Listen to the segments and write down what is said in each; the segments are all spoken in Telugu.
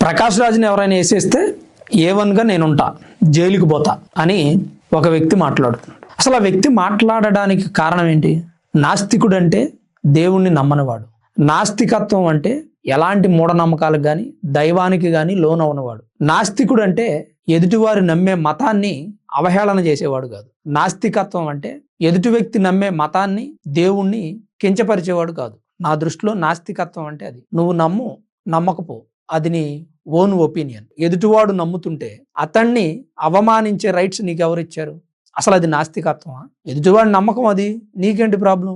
ప్రకాష్ రాజ్ని ఎవరైనా వేసేస్తే A1గా నేనుంటా, జైలుకి పోతా అని ఒక వ్యక్తి మాట్లాడుతున్నాడు. అసలు ఆ వ్యక్తి మాట్లాడడానికి కారణం ఏంటి? నాస్తికుడు అంటే దేవుణ్ణి నమ్మనివాడు. నాస్తికత్వం అంటే ఎలాంటి మూఢనమ్మకాలకు కానీ దైవానికి కానీ లోనవునవాడు. నాస్తికుడు అంటే ఎదుటివారు నమ్మే మతాన్ని అవహేళన చేసేవాడు కాదు. నాస్తికత్వం అంటే ఎదుటి వ్యక్తి నమ్మే మతాన్ని దేవుణ్ణి కించపరిచేవాడు కాదు. నా దృష్టిలో నాస్తికత్వం అంటే అది. నువ్వు నమ్ము, నమ్మకపో, అది నీ ఓన్ ఒపీనియన్. ఎదుటివాడు నమ్ముతుంటే అతన్ని అవమానించే రైట్స్ నీకెవరు ఇచ్చారు? అసలు అది నాస్తికత్వమా? ఎదుటివాడి నమ్మకం, అది నీకేంటి ప్రాబ్లం?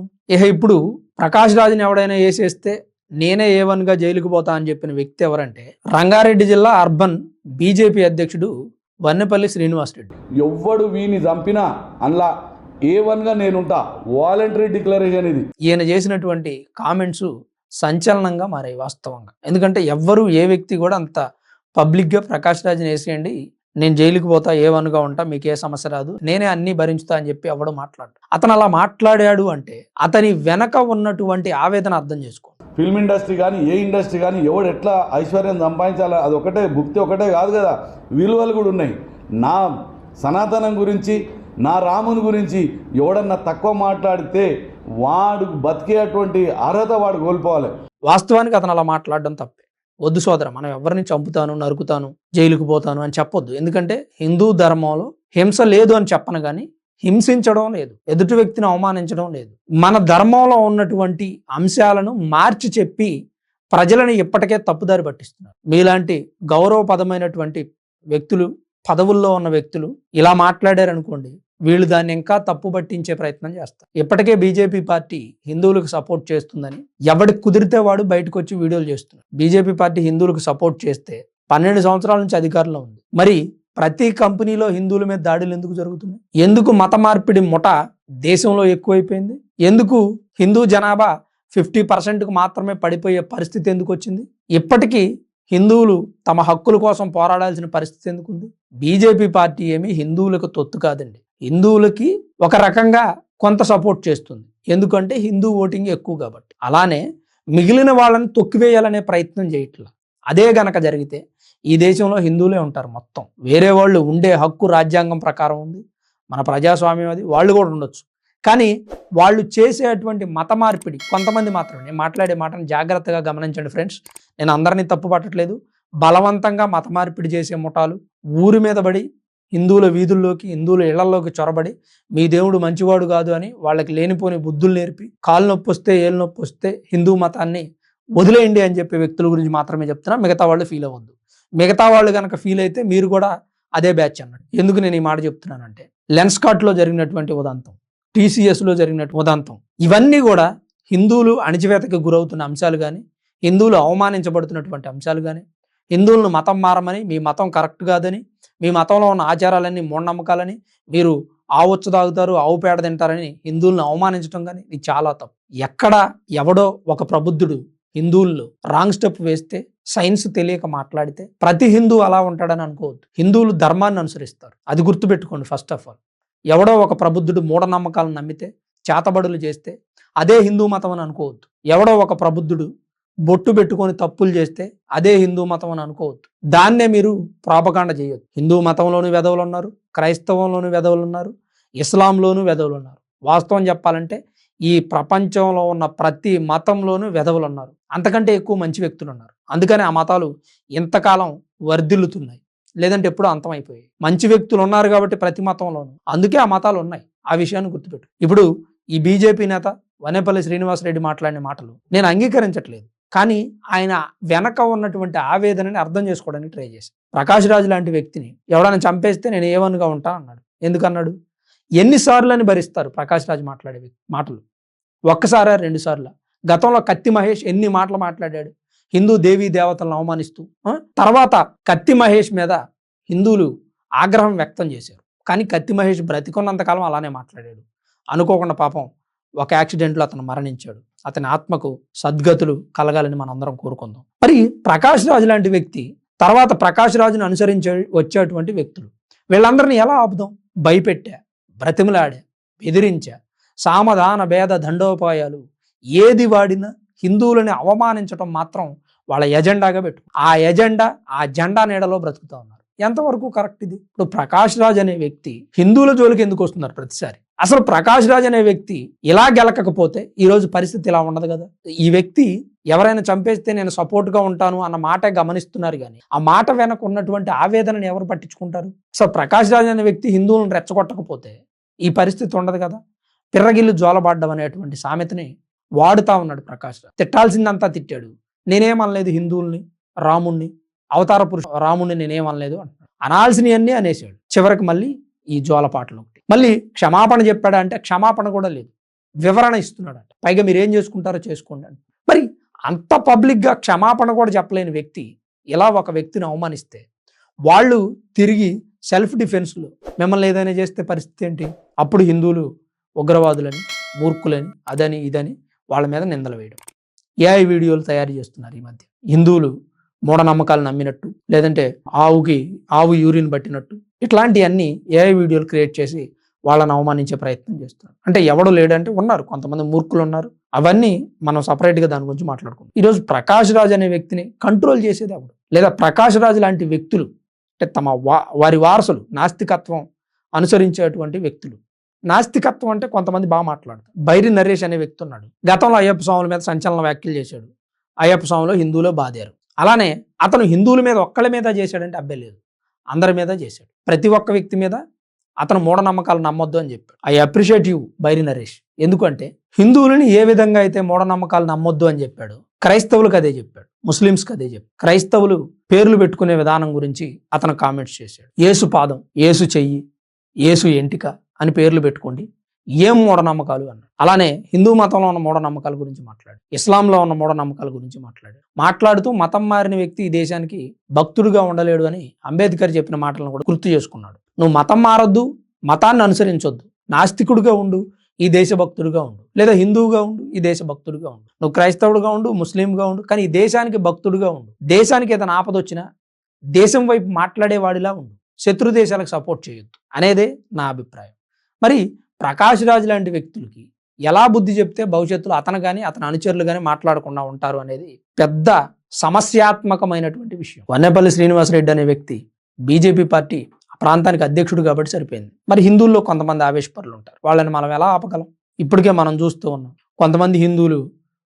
ఇప్పుడు ప్రకాష్ రాజ్ని ఎవడైనా వేసేస్తే నేనే A1గా జైలుకు పోతా అని చెప్పిన వ్యక్తి ఎవరంటే రంగారెడ్డి జిల్లా అర్బన్ బీజేపీ అధ్యక్షుడు వన్నెపల్లి శ్రీనివాసరెడ్డి. ఎవ్వడు వీని చంపినా అందులో A1గా నేనుంటా, వాలంటరీ డిక్లరేషన్ ఇది. ఈయన చేసినటువంటి కామెంట్స్ సంచలనంగా మారాయి వాస్తవంగా. ఎందుకంటే ఎవ్వరు, ఏ వ్యక్తి కూడా అంత పబ్లిక్గా ప్రకాష్ రాజ్ని వేసేయండి, నేను జైలుకి పోతా, A1గా ఉంటా, మీకు ఏ సమస్య రాదు, నేనే అన్ని భరించుతా అని చెప్పి ఎవడు మాట్లాడు. అతను అలా మాట్లాడాడు అంటే అతని వెనక ఉన్నటువంటి ఆవేదన అర్థం చేసుకో. ఫిల్మ్ ఇండస్ట్రీ కానీ ఏ ఇండస్ట్రీ కానీ ఎవడు ఎట్లా ఐశ్వర్యం సంపాదించాలి, అది ఒకటే భుక్తి ఒకటే కాదు కదా, విలువలు కూడా ఉన్నాయి. నా సనాతనం గురించి, నా రాముని గురించి ఎవడన్నా తక్కువ మాట్లాడితే వాడు బతికేటువంటి అర్హత వాడు కోల్పోవాలి. వాస్తవానికి అతను అలా మాట్లాడడం తప్పే. వద్దు సోదర, మనం ఎవరిని చంపుతాను, నరుకుతాను, జైలుకు పోతాను అని చెప్పొద్దు. ఎందుకంటే హిందూ ధర్మంలో హింస లేదు అని చెప్పను, కానీ హింసించడం లేదు, ఎదుటి వ్యక్తిని అవమానించడం లేదు. మన ధర్మంలో ఉన్నటువంటి అంశాలను మార్చి చెప్పి ప్రజలను ఇప్పటికే తప్పుదారి పట్టిస్తున్నారు. మీలాంటి గౌరవపదమైనటువంటి వ్యక్తులు, పదవుల్లో ఉన్న వ్యక్తులు ఇలా మాట్లాడారనుకోండి, వీళ్ళు దాన్ని ఇంకా తప్పు పట్టించే ప్రయత్నం చేస్తారు. ఇప్పటికే బీజేపీ పార్టీ హిందువులకు సపోర్ట్ చేస్తుందని ఎవడికి కుదిరితే వాడు బయటకు వచ్చి వీడియోలు చేస్తున్నారు. బీజేపీ పార్టీ హిందువులకు సపోర్ట్ చేస్తే 12 సంవత్సరాల నుంచి అధికారంలో ఉంది. మరి ప్రతి కంపెనీలో హిందువుల మీద దాడులు ఎందుకు జరుగుతున్నాయి? ఎందుకు మత మార్పిడి ముఠ దేశంలో ఎక్కువైపోయింది? ఎందుకు హిందూ జనాభా 50%కు మాత్రమే పడిపోయే పరిస్థితి ఎందుకు వచ్చింది? ఇప్పటికీ హిందువులు తమ హక్కుల కోసం పోరాడాల్సిన పరిస్థితి ఎందుకుంది? బీజేపీ పార్టీ ఏమి హిందువులకు తొత్తు కాదండి. హిందువులకి ఒక రకంగా కొంత సపోర్ట్ చేస్తుంది, ఎందుకంటే హిందూ ఓటింగ్ ఎక్కువ కాబట్టి. అలానే మిగిలిన వాళ్ళని తొక్కివేయాలనే ప్రయత్నం చేయట్లా. అదే గనక జరిగితే ఈ దేశంలో హిందువులే ఉంటారు మొత్తం. వేరే వాళ్ళు ఉండే హక్కు రాజ్యాంగం ప్రకారం ఉంది, మన ప్రజాస్వామ్యం అది, వాళ్ళు కూడా ఉండొచ్చు. కానీ వాళ్ళు చేసేటువంటి మత మార్పిడి కొంతమంది మాత్రమే. నేను మాట్లాడే మాటను జాగ్రత్తగా గమనించండి ఫ్రెండ్స్, నేను అందరినీ తప్పు పట్టట్లేదు. బలవంతంగా మత మార్పిడి చేసే ముఠాలు ఊరి మీద పడి హిందువుల వీధుల్లోకి, హిందువుల ఇళ్లలోకి చొరబడి మీ దేవుడు మంచివాడు కాదు అని వాళ్ళకి లేనిపోని బుద్ధులు నేర్పి, కాలు నొప్పి వస్తే, ఏళ్ళు నొప్పి వస్తే హిందూ మతాన్ని వదిలేయండి అని చెప్పే వ్యక్తుల గురించి మాత్రమే చెప్తున్నా. మిగతా వాళ్ళు ఫీల్ అవ్వద్దు. మిగతా వాళ్ళు కనుక ఫీల్ అయితే మీరు కూడా అదే బ్యాచ్ అన్నాడు. ఎందుకు నేను ఈ మాట చెప్తున్నానంటే, లెన్స్కాట్లో జరిగినటువంటి ఉదంతం, TCSలో జరిగినటువంటి ఉదంతం, ఇవన్నీ కూడా హిందువులు అణిచివేతకు గురవుతున్న అంశాలు కానీ, హిందువులు అవమానించబడుతున్నటువంటి అంశాలు కానీ, హిందువులను మతం మారమని, మీ మతం కరెక్ట్ కాదని, మీ మతంలో ఉన్న ఆచారాలన్నీ మూఢనమ్మకాలని, మీరు ఆవొచ్చు తాగుతారు, ఆవు పేడ తింటారని హిందువులను అవమానించడం కానీ ఇది చాలా తప్పు. ఎక్కడ ఎవడో ఒక ప్రబుద్ధుడు హిందువుల్లో రాంగ్ స్టెప్ వేస్తే, సైన్స్ తెలియక మాట్లాడితే ప్రతి హిందూ అలా ఉంటాడని అనుకోవద్దు. హిందువులు ధర్మాన్ని అనుసరిస్తారు, అది గుర్తుపెట్టుకోండి. ఫస్ట్ ఆఫ్ ఆల్, ఎవడో ఒక ప్రబుద్ధుడు మూఢనమ్మకాలను నమ్మితే, చేతబడులు చేస్తే అదే హిందూ మతం అని అనుకోవద్దు. ఎవడో ఒక ప్రబుద్ధుడు బొట్టు పెట్టుకొని తప్పులు చేస్తే అదే హిందూ మతం అని అనుకోవద్దు. దాన్నే మీరు ప్రాపగాండ చేయొద్దు. హిందూ మతంలోనూ వెధవులు ఉన్నారు, క్రైస్తవంలోనూ వెధవులు ఉన్నారు, ఇస్లాంలోనూ వెధవులు ఉన్నారు. వాస్తవం చెప్పాలంటే ఈ ప్రపంచంలో ఉన్న ప్రతి మతంలోనూ వెధవులు ఉన్నారు, అంతకంటే ఎక్కువ మంచి వ్యక్తులు ఉన్నారు. అందుకని ఆ మతాలు ఇంతకాలం వర్ధిల్లుతున్నాయి, లేదంటే ఎప్పుడూ అంతమైపోయాయి. మంచి వ్యక్తులు ఉన్నారు కాబట్టి ప్రతి మతంలోనూ, అందుకే ఆ మతాలు ఉన్నాయి. ఆ విషయాన్ని గుర్తుపెట్టు. ఇప్పుడు ఈ బీజేపీ నేత వన్నెపల్లి శ్రీనివాసరెడ్డి మాట్లాడిన మాటలు నేను అంగీకరించట్లేదు, కానీ ఆయన వెనక ఉన్నటువంటి ఆవేదనని అర్థం చేసుకోవడానికి ట్రై చేశాను. ప్రకాష్ రాజ్ లాంటి వ్యక్తిని ఎవడైనా చంపేస్తే నేను A1గా ఉంటా అన్నాడు. ఎందుకన్నాడు? ఎన్నిసార్లు అని భరిస్తారు ప్రకాష్ రాజ్ మాట్లాడే మాటలు? ఒక్కసారా, 2 సార్లు? గతంలో కత్తి మహేష్ ఎన్ని మాటలు మాట్లాడాడు హిందూ దేవీ దేవతలను అవమానిస్తూ. తర్వాత కత్తి మహేష్ మీద హిందువులు ఆగ్రహం వ్యక్తం చేశారు, కానీ కత్తి మహేష్ బ్రతికున్నంతకాలం అలానే మాట్లాడాడు. అనుకోకుండా పాపం ఒక యాక్సిడెంట్లో అతను మరణించాడు. అతని ఆత్మకు సద్గతులు కలగాలని మనందరం కోరుకుందాం. మరి ప్రకాష్ రాజ్ లాంటి వ్యక్తి, తర్వాత ప్రకాష్ రాజును అనుసరించే వచ్చేటువంటి వ్యక్తులు, వీళ్ళందరినీ ఎలా ఆపుదాం? భయపెట్టా, బ్రతిమలాడా, బెదిరించా, సామధాన భేద దండోపాయాలు ఏది వాడినా హిందువులని అవమానించడం మాత్రం వాళ్ళ ఎజెండాగా పెట్టుకున్నారు. ఆ ఎజెండా, ఆ జెండా నీడలో బ్రతుకుతా ఉన్నారు. ఎంతవరకు కరెక్ట్ ఇది? ఇప్పుడు ప్రకాష్ రాజ్ అనే వ్యక్తి హిందువుల జోలికి ఎందుకు వస్తున్నారు ప్రతిసారి? అసలు ప్రకాష్ రాజ్ అనే వ్యక్తి ఇలా గెలకకపోతే ఈ రోజు పరిస్థితి ఇలా ఉండదు కదా. ఈ వ్యక్తి ఎవరైనా చంపేస్తే నేను సపోర్ట్ గా ఉంటాను అన్న మాట గమనిస్తున్నారు, కానీ ఆ మాట వెనక ఉన్నటువంటి ఆవేదనని ఎవరు పట్టించుకుంటారు? అసలు ప్రకాష్ రాజ్ అనే వ్యక్తి హిందువులను రెచ్చగొట్టకపోతే ఈ పరిస్థితి ఉండదు కదా. పిర్రగిల్లు జోలబాడ్డం అనేటువంటి సామెతని వాడుతా ఉన్నాడు ప్రకాష్ రాజ్. తిట్టాల్సిందంతా తిట్టాడు. నేనేమనలేదు హిందువుల్ని, రాముణ్ణి, అవతార పురుషు రాముణ్ణి నేనేమనలేదు అంటున్నాడు. అనాల్సినవన్నీ అనేసాడు. చివరికి మళ్ళీ ఈ జోలపాటలు ఒకటి. మళ్ళీ క్షమాపణ చెప్పాడా అంటే క్షమాపణ కూడా లేదు, వివరణ ఇస్తున్నాడంట. పైగా మీరు ఏం చేసుకుంటారో చేసుకోండి అంటే. మరి అంత పబ్లిక్గా క్షమాపణ కూడా చెప్పలేని వ్యక్తి ఇలా ఒక వ్యక్తిని అవమానిస్తే వాళ్ళు తిరిగి సెల్ఫ్ డిఫెన్స్లో మిమ్మల్ని ఏదైనా చేస్తే పరిస్థితి ఏంటి? అప్పుడు హిందువులు ఉగ్రవాదులని, మూర్ఖులని, అదని ఇదని వాళ్ళ మీద నిందలు వేయడం. ఏఐ వీడియోలు తయారు చేస్తున్నారు ఈ మధ్య. హిందువులు మూఢనమ్మకాలు నమ్మినట్టు, లేదంటే ఆవు యూరిన్ పట్టినట్టు, ఇట్లాంటివన్నీ ఏఐ వీడియోలు క్రియేట్ చేసి వాళ్ళని అవమానించే ప్రయత్నం చేస్తున్నారు. అంటే ఎవడు లేడంటే ఉన్నారు, కొంతమంది మూర్ఖులు ఉన్నారు. అవన్నీ మనం సపరేట్గా దాని గురించి మాట్లాడుకుంటాం. ఈరోజు ప్రకాష్ రాజ్ అనే వ్యక్తిని కంట్రోల్ చేసేది ఎవడు? లేదా ప్రకాష్ రాజ్ లాంటి వ్యక్తులు అంటే వారి వారసులు నాస్తికత్వం అనుసరించేటువంటి వ్యక్తులు. నాస్తికత్వం అంటే కొంతమంది బాగా మాట్లాడతారు. బైరి నరేష్ అనే వ్యక్తి ఉన్నాడు. గతంలో అయ్యప్ప స్వాముల మీద సంచలన వ్యాఖ్యలు చేశాడు. అయ్యప్ప స్వాములో హిందువులో బాధారు. అలానే అతను హిందువుల మీద ఒక్కళ్ళ మీద చేశాడంటే అబ్బే లేదు, అందరి మీద చేశాడు. ప్రతి ఒక్క వ్యక్తి మీద అతను మూఢనమ్మకాలు నమ్మొద్దు అని చెప్పాడు. I appreciate you Bairi Naresh. ఎందుకంటే హిందువులని ఏ విధంగా అయితే మూఢనమ్మకాలు నమ్మొద్దు అని చెప్పాడు, క్రైస్తవులకు అదే చెప్పాడు, ముస్లింస్కి అదే చెప్పాడు. క్రైస్తవులు పేర్లు పెట్టుకునే విధానం గురించి అతను కామెంట్స్ చేశాడు. యేసు పాదం, యేసు చెయ్యి, యేసు ఎంటిక అని పేర్లు పెట్టుకోండి, ఏం మూఢనమ్మకాలు అన్నాడు. అలానే హిందూ మతంలో ఉన్న మూఢనమ్మకాల గురించి మాట్లాడు, ఇస్లాంలో ఉన్న మూఢనమ్మకాల గురించి మాట్లాడుతూ మతం మారిన వ్యక్తి ఈ దేశానికి భక్తుడిగా ఉండలేడు అని అంబేద్కర్ చెప్పిన మాటలను కూడా గుర్తు చేసుకున్నాడు. నువ్వు మతం మారొద్దు, మతాన్ని అనుసరించొద్దు, నాస్తికుడిగా ఉండు, ఈ దేశభక్తుడిగా ఉండు, లేదా హిందువుగా ఉండు, ఈ దేశభక్తుడిగా ఉండు, నువ్వు క్రైస్తవుడిగా ఉండు, ముస్లింగా ఉండు, కానీ ఈ దేశానికి భక్తుడిగా ఉండు. దేశానికి ఏదైనా ఆపదొచ్చినా దేశం వైపు మాట్లాడేవాడిలా ఉండు, శత్రు దేశాలకు సపోర్ట్ చేయొద్దు అనేదే నా అభిప్రాయం. మరి ప్రకాష్ రాజ్ లాంటి వ్యక్తులకి ఎలా బుద్ధి చెప్తే భవిష్యత్తులో అతను కానీ అతని అనుచరులు కానీ మాట్లాడకుండా ఉంటారు అనేది పెద్ద సమస్యాత్మకమైనటువంటి విషయం. వన్నేపల్లి శ్రీనివాసరెడ్డి అనే వ్యక్తి బీజేపీ పార్టీ ప్రాంతానికి అధ్యక్షుడు కాబట్టి సరిపోయింది. మరి హిందువుల్లో కొంతమంది ఆవేశపరులు ఉంటారు, వాళ్ళని మనం ఎలా ఆపగలం? ఇప్పటికే మనం చూస్తూ ఉన్నాం. కొంతమంది హిందువులు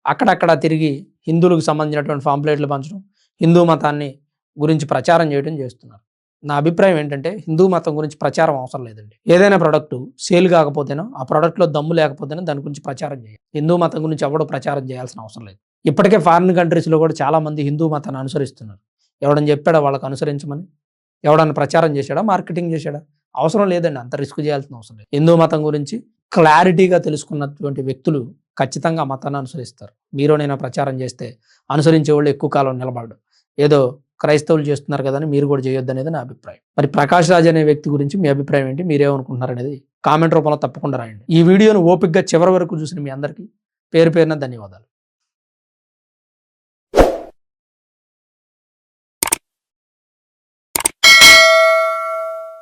అక్కడక్కడ తిరిగి హిందువులకు సంబంధించినటువంటి పాంప్లెట్లు పంచడం, హిందూ మతాన్ని గురించి ప్రచారం చేయడం చేస్తున్నారు. నా అభిప్రాయం ఏంటంటే హిందూ మతం గురించి ప్రచారం అవసరం లేదండి. ఏదైనా ప్రోడక్ట్ సేల్ కాకపోతేనో, ఆ ప్రోడక్ట్లో దమ్ము లేకపోతేనో దాని గురించి ప్రచారం చేయాలి. హిందూ మతం గురించి ఎవడో ప్రచారం చేయాల్సిన అవసరం లేదు. ఇప్పటికే ఫారిన్ కంట్రీస్లో కూడా చాలా మంది హిందూ మతాన్ని అనుసరిస్తున్నారు. ఎవడని చెప్పాడా వాళ్ళకి అనుసరించమని? ఎవడన్నా ప్రచారం చేశాడా, మార్కెటింగ్ చేశాడా? అవసరం లేదండి, అంత రిస్క్ చేయాల్సిన అవసరం లేదు. హిందూ మతం గురించి క్లారిటీగా తెలుసుకున్నటువంటి వ్యక్తులు ఖచ్చితంగా మతాన్ని అనుసరిస్తారు. మీరోనైనా ప్రచారం చేస్తే అనుసరించే వాళ్ళు ఎక్కువ కాలం నిలబడరు. ఏదో క్రైస్తవులు చేస్తున్నారు కదా అని మీరు కూడా చేయొద్దు అనేది నా అభిప్రాయం. మరి ప్రకాష్ రాజ్ అనే వ్యక్తి గురించి మీ అభిప్రాయం ఏంటి? మీరేమనుకుంటున్నారు అనేది కామెంట్ రూపంలో తప్పకుండా రాయండి. ఈ వీడియోను ఓపికగా చివరి వరకు చూసిన మీ అందరికీ పేరు పేరున ధన్యవాదాలు.